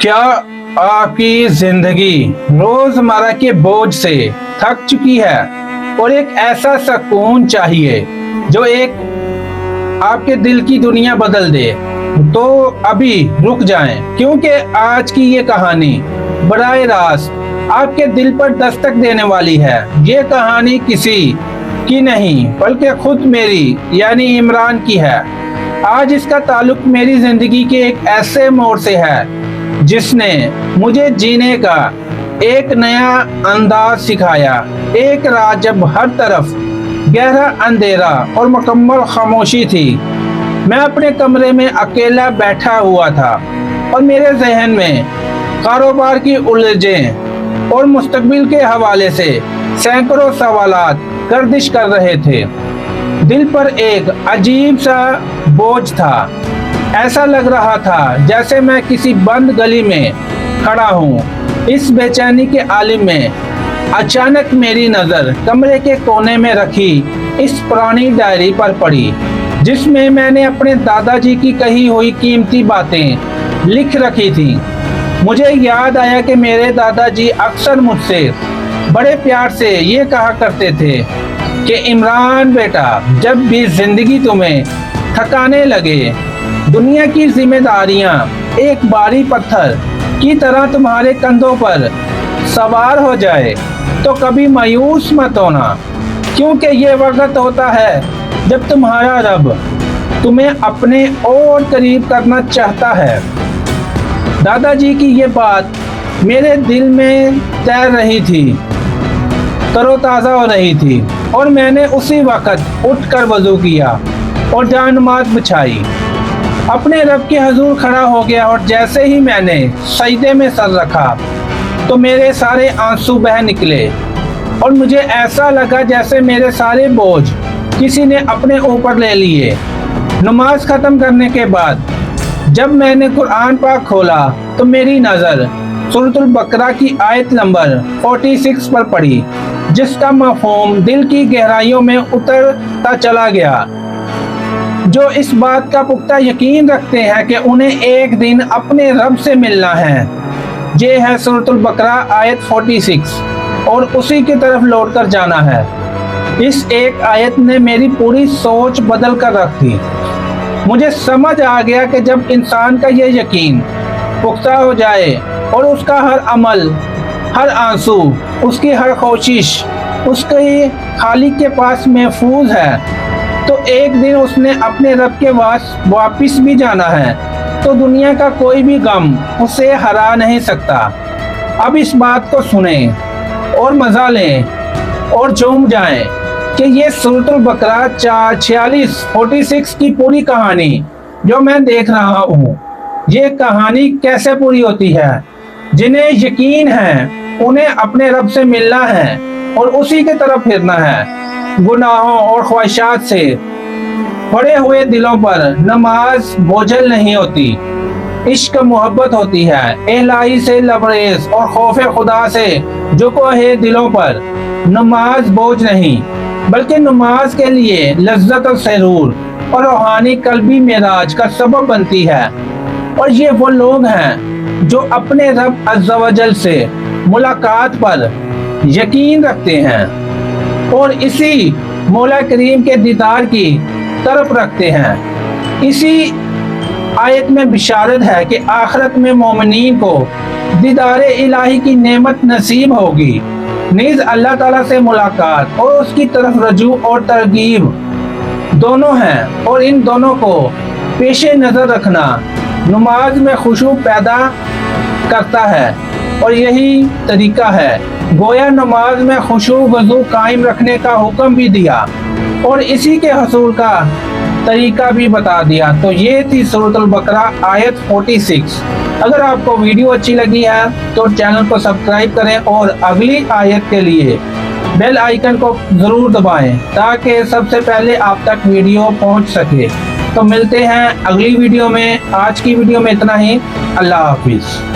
क्या आपकी जिंदगी रोजमर्रा के बोझ से थक चुकी है और एक ऐसा सुकून चाहिए जो एक आपके दिल की दुनिया बदल दे? तो अभी रुक जाएं, क्योंकि आज की ये कहानी बराह रास्त आपके दिल पर दस्तक देने वाली है। ये कहानी किसी की नहीं बल्कि खुद मेरी यानी इमरान की है। आज इसका ताल्लुक मेरी जिंदगी के एक ऐसे मोड़ से है जिसने मुझे जीने का एक नया अंदाज सिखाया। एक रात जब हर तरफ गहरा अंधेरा और मुकम्मल खामोशी थी, मैं अपने कमरे में अकेला बैठा हुआ था और मेरे जहन में कारोबार की उलझनें और मुस्तकबिल के हवाले से सैकड़ों सवालात गर्दिश कर रहे थे। दिल पर एक अजीब सा बोझ था। ऐसा लग रहा था जैसे मैं किसी बंद गली में खड़ा हूँ। इस बेचैनी के आलिम में अचानक मेरी नज़र कमरे के कोने में रखी इस पुरानी डायरी पर पड़ी, जिसमें मैंने अपने दादाजी की कही हुई कीमती बातें लिख रखी थी। मुझे याद आया कि मेरे दादाजी अक्सर मुझसे बड़े प्यार से ये कहा करते थे कि इमरान बेटा, जब भी जिंदगी तुम्हें थकाने लगे, दुनिया की जिम्मेदारियां एक भारी पत्थर की तरह तुम्हारे कंधों पर सवार हो जाए, तो कभी मायूस मत होना, क्योंकि ये वक्त होता है जब तुम्हारा रब तुम्हें अपने और करीब करना चाहता है। दादाजी की ये बात मेरे दिल में तैर रही थी, तरोताज़ा हो रही थी, और मैंने उसी वक्त उठकर वज़ू किया और जान नमाज बिछाई, अपने रब के हजूर खड़ा हो गया। और जैसे ही मैंने सजदे में सर रखा तो मेरे सारे आंसू बह निकले और मुझे ऐसा लगा जैसे मेरे सारे बोझ किसी ने अपने ऊपर ले लिए। नमाज ख़त्म करने के बाद जब मैंने कुरान पाक खोला तो मेरी नज़र सूरतुल बकरा की आयत नंबर 46 पर पड़ी, जिसका मफ़हूम दिल की गहराइयों में उतरता चला गया। जो इस बात का पुख्ता यकीन रखते हैं कि उन्हें एक दिन अपने रब से मिलना है। ये है सूरतुल बकरा आयत 46 और उसी की तरफ लौटकर जाना है। इस एक आयत ने मेरी पूरी सोच बदल कर रख दी। मुझे समझ आ गया कि जब इंसान का ये यकीन पुख्ता हो जाए और उसका हर अमल, हर आंसू, उसकी हर कोशिश उसके खालिक के पास महफूज है, तो एक दिन उसने अपने रब के वापिस भी जाना है, तो दुनिया का कोई भी गम उसे हरा नहीं सकता। अब इस बात को सुने और मजा लें और झूम जाएं कि ये सूरतुल बकरा 46 की पूरी कहानी जो मैं देख रहा हूँ, ये कहानी कैसे पूरी होती है। जिन्हें यकीन है उन्हें अपने रब से मिलना है और उसी की तरफ फिरना है। गुनाहों और ख्वाहिशात से पड़े हुए दिलों पर नमाज बोझल नहीं होती, इश्क मोहब्बत होती है। इलाही से लबरेज और खौफ खुदा से झुको है दिलों पर नमाज बोझ नहीं, बल्कि नमाज के लिए लज्जत और सरूर और रूहानी कल्बी मेराज का सबब बनती है। और ये वो लोग हैं जो अपने रब अज़्ज़ा वजल से मुलाकात पर यकीन रखते हैं और इसी मौला करीम के दीदार की तरफ रखते हैं। इसी आयत में बिशारत है कि आखिरत में मोमिनीन को दीदार इलाही की नेमत नसीब होगी। नीज़ अल्लाह ताला से मुलाकात और उसकी तरफ रजू और तरगीब दोनों हैं, और इन दोनों को पेशे नज़र रखना नमाज में खुशू पैदा करता है। और यही तरीका है, गोया नमाज में खुशू वज़ू कायम रखने का हुक्म भी दिया और इसी के हसूल का तरीका भी बता दिया। तो ये थी सूरतुल बकरा आयत 46। अगर आपको वीडियो अच्छी लगी है तो चैनल को सब्सक्राइब करें और अगली आयत के लिए बेल आइकन को ज़रूर दबाएं ताकि सबसे पहले आप तक वीडियो पहुंच सके। तो मिलते हैं अगली वीडियो में। आज की वीडियो में इतना ही। अल्लाह हाफिज़।